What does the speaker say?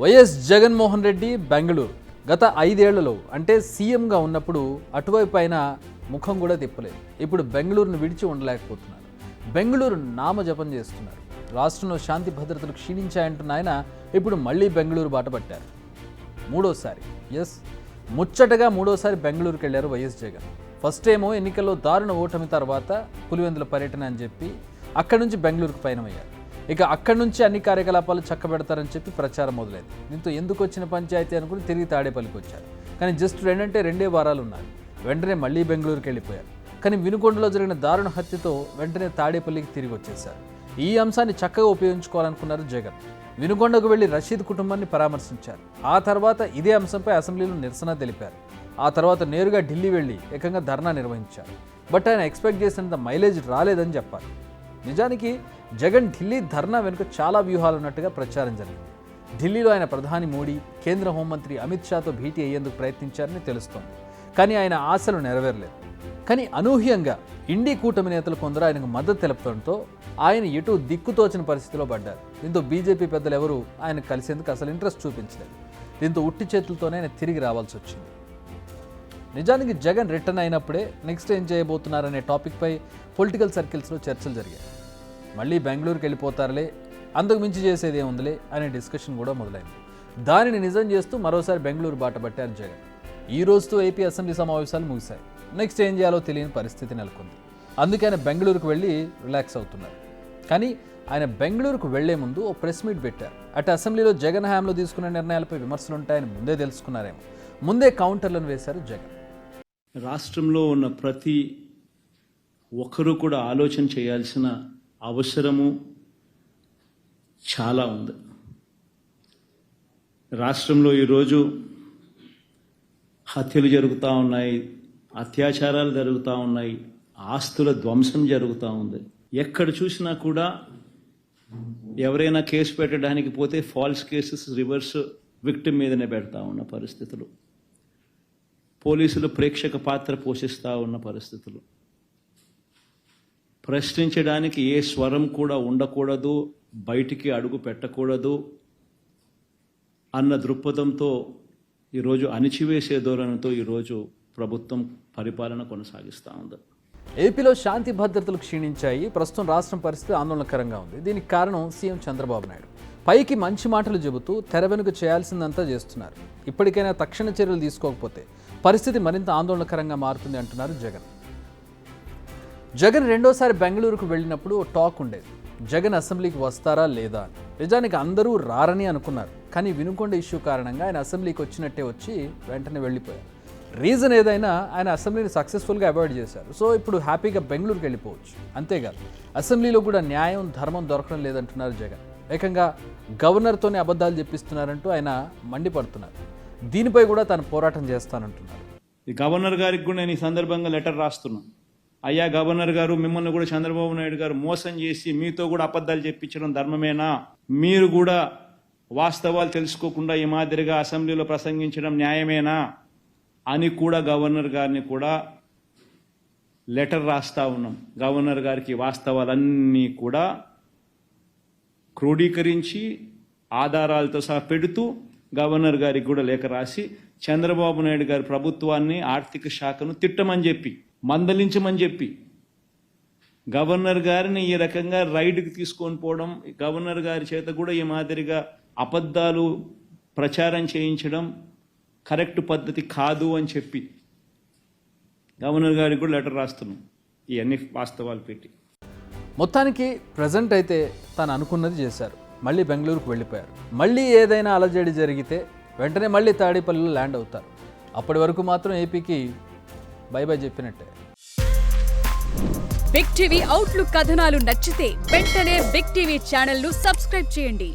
YS Jaganmohan Reddy Bengaluru గత 5 ఏళ్లలో అంటే సీఎంగా ఉన్నప్పుడు అటువైపు ఆయన ముఖం కూడా తిప్పలేదు. ఇప్పుడు బెంగళూరును విడిచి ఉండలేకపోతున్నారు. బెంగళూరు నామజపం చేస్తున్నారు. రాష్ట్రంలో శాంతి భద్రతలు క్షీణించాయంటున్న ఆయన ఇప్పుడు మళ్ళీ బెంగళూరు బాట పట్టారు. మూడోసారి ముచ్చటగా మూడోసారి బెంగళూరుకి వెళ్ళారు వైఎస్ జగన్. ఫస్ట్ ఏమో ఎన్నికల్లో దారుణ ఓటమి తర్వాత పులివెందుల పర్యటన అని చెప్పి అక్కడి నుంచి బెంగళూరుకు పయనమయ్యారు. ఇక అక్కడి నుంచి అన్ని కార్యకలాపాలు చక్కబెడతారని చెప్పి ప్రచారం మొదలైంది. దీంతో ఎందుకు వచ్చిన పంచాయతీ అనుకుని తిరిగి తాడేపల్లికి వచ్చారు. కానీ జస్ట్ 2 వారాలు ఉన్నారు. వెంటనే మళ్ళీ బెంగళూరుకి వెళ్ళిపోయారు. కానీ వినుకొండలో జరిగిన దారుణ హత్యతో వెంటనే తాడేపల్లికి తిరిగి వచ్చేశారు. ఈ అంశాన్ని చక్కగా ఉపయోగించుకోవాలనుకున్నారు జగన్. వినుకొండకు వెళ్లి రషీద్ కుటుంబాన్ని పరామర్శించారు. ఆ తర్వాత ఇదే అంశంపై అసెంబ్లీలో నిరసన తెలిపారు. ఆ తర్వాత నేరుగా ఢిల్లీ వెళ్లి ఏకంగా ధర్నా నిర్వహించారు. బట్ ఆయన ఎక్స్పెక్ట్ చేసినంత మైలేజ్ రాలేదని చెప్పాలి. నిజానికి జగన్ ఢిల్లీ ధర్నా వెనుక చాలా వ్యూహాలు ఉన్నట్టుగా ప్రచారం జరిగింది. ఢిల్లీలో ఆయన ప్రధాని మోడీ, కేంద్ర హోంమంత్రి అమిత్ షాతో భేటీ అయ్యేందుకు ప్రయత్నించారని తెలుస్తోంది. కానీ ఆయన ఆశలు నెరవేరలేదు. కానీ అనూహ్యంగా ఇండీ కూటమి నేతలు కొందరు ఆయనకు మద్దతు తెలపడంతో ఆయన ఎటు దిక్కుతోచిన పరిస్థితిలో పడ్డారు. దీంతో బీజేపీ పెద్దలు ఎవరూ ఆయన కలిసేందుకు అసలు ఇంట్రెస్ట్ చూపించలేదు. దీంతో ఉట్టి చేతులతోనే ఆయన తిరిగి రావాల్సి వచ్చింది. నిజానికి జగన్ రిటర్న్ అయినప్పుడే నెక్స్ట్ ఏం చేయబోతున్నారనే టాపిక్పై పొలిటికల్ సర్కిల్స్లో చర్చలు జరిగాయి. మళ్ళీ బెంగళూరుకి వెళ్ళిపోతారులే, అంతకు మించి చేసేది ఏముందిలే అనే డిస్కషన్ కూడా మొదలైంది. దానిని నిజం చేస్తూ మరోసారి బెంగళూరు బాట పట్టారు జగన్. ఈ రోజుతో ఏపీ అసెంబ్లీ సమావేశాలు ముగిశాయి. నెక్స్ట్ ఏం చేయాలో తెలియని పరిస్థితి నెలకొంది. అందుకే ఆయన బెంగళూరుకు వెళ్ళి రిలాక్స్ అవుతున్నారు. కానీ ఆయన బెంగళూరుకు వెళ్లే ముందు ఓ ప్రెస్ మీట్ పెట్టారు. అటు అసెంబ్లీలో జగన్ హయాంలో తీసుకున్న నిర్ణయాలపై విమర్శలుంటాయని ముందే తెలుసుకున్నారేమో. ముందే కౌంటర్లను వేశారు జగన్. రాష్ట్రంలో ఉన్న ప్రతి ఒక్కరూ కూడా ఆలోచన చేయాల్సిన అవసరము చాలా ఉంది. రాష్ట్రంలో ఈరోజు హత్యలు జరుగుతూ ఉన్నాయి, అత్యాచారాలు జరుగుతూ ఉన్నాయి, ఆస్తుల ధ్వంసం జరుగుతూ ఉంది. ఎక్కడ చూసినా కూడా ఎవరైనా కేసు పెట్టడానికి పోతే ఫాల్స్ కేసెస్ రివర్స్ విక్టిమ్ మీదనే పెడతా ఉన్న పరిస్థితులు, పోలీసులు ప్రేక్షక పాత్ర పోషిస్తూ ఉన్న పరిస్థితులు, ప్రశ్నించడానికి ఏ స్వరం కూడా ఉండకూడదు, బయటికి అడుగు పెట్టకూడదు అన్న దృక్పథంతో ఈరోజు అణిచివేసే ధోరణితో ఈరోజు ప్రభుత్వం పరిపాలన కొనసాగిస్తూ ఉంది. ఏపీలో శాంతి భద్రతలు క్షీణించాయి. ప్రస్తుతం రాష్ట్రం పరిస్థితి ఆందోళనకరంగా ఉంది. దీనికి కారణం సీఎం చంద్రబాబు నాయుడు. పైకి మంచి మాటలు చెబుతూ తెర వెనుక చేయాల్సిందంతా చేస్తున్నారు. ఇప్పటికైనా తక్షణ చర్యలు తీసుకోకపోతే పరిస్థితి మరింత ఆందోళనకరంగా మారుతుంది అంటున్నారు జగన్. జగన్ రెండోసారి బెంగళూరుకు వెళ్ళినప్పుడు టాక్ ఉండేది, జగన్ అసెంబ్లీకి వస్తారా లేదా అని. నిజానికి అందరూ రారని అనుకున్నారు. కానీ వినుకొండ ఇష్యూ కారణంగా ఆయన అసెంబ్లీకి వచ్చినట్టే వచ్చి వెంటనే వెళ్ళిపోయారు. రీజన్ ఏదైనా ఆయన అసెంబ్లీని సక్సెస్ఫుల్గా అవాయిడ్ చేశారు. సో ఇప్పుడు హ్యాపీగా బెంగళూరుకి వెళ్ళిపోవచ్చు. అంతేకాదు అసెంబ్లీలో కూడా న్యాయం ధర్మం దొరకడం లేదంటున్నారు జగన్. ఏకంగా గవర్నర్తోనే అబద్ధాలు చెప్పిస్తున్నారంటూ ఆయన మండిపడుతున్నారు. దీనిపై కూడా తాను పోరాటం చేస్తానంటున్నారు. ఈ గవర్నర్ గారికి కూడా నేను ఈ సందర్భంగా లెటర్ రాస్తున్నాను. అయ్యా గవర్నర్ గారు, మిమ్మల్ని కూడా చంద్రబాబు నాయుడు గారు మోసం చేసి మీతో కూడా అబద్ధాలు చెప్పించడం ధర్మమేనా? మీరు కూడా వాస్తవాలు తెలుసుకోకుండా ఈ మాదిరిగా అసెంబ్లీలో ప్రసంగించడం న్యాయమేనా అని కూడా గవర్నర్ గారిని కూడా లెటర్ రాస్తా ఉన్నాం. గవర్నర్ గారికి వాస్తవాలన్నీ కూడా క్రోడీకరించి ఆధారాలతో సహా పెడుతూ గవర్నర్ గారికి కూడా లేఖ రాసి చంద్రబాబు నాయుడు గారి ప్రభుత్వాన్ని, ఆర్థిక శాఖను తిట్టమని చెప్పి, మందలించమని చెప్పి, గవర్నర్ గారిని ఈ రకంగా రైడ్కి తీసుకొని పోవడం, గవర్నర్ గారి చేత కూడా ఈ మాదిరిగా అబద్ధాలు ప్రచారం చేయించడం కరెక్ట్ పద్ధతి కాదు అని చెప్పి గవర్నర్ గారికి కూడా లెటర్ రాస్తున్నాం ఇవన్నీ వాస్తవాలు పెట్టి. మొత్తానికి ప్రజెంట్ అయితే తాను అనుకున్నది చేశారు. మళ్ళీ బెంగళూరుకు వెళ్ళిపోయారు. మళ్ళీ ఏదైనా అలజడి జరిగితే వెంటనే మళ్ళీ తాడేపల్లిలో ల్యాండ్ అవుతారు. అప్పటి వరకు మాత్రం ఏపీకి బై బై చెప్పినట్టే. బిగ్ టీవీ అవుట్లుక్ కథనాలు నచ్చితే వెంటనే బిగ్ టీవీ ఛానల్ ను సబ్స్క్రైబ్ చేయండి.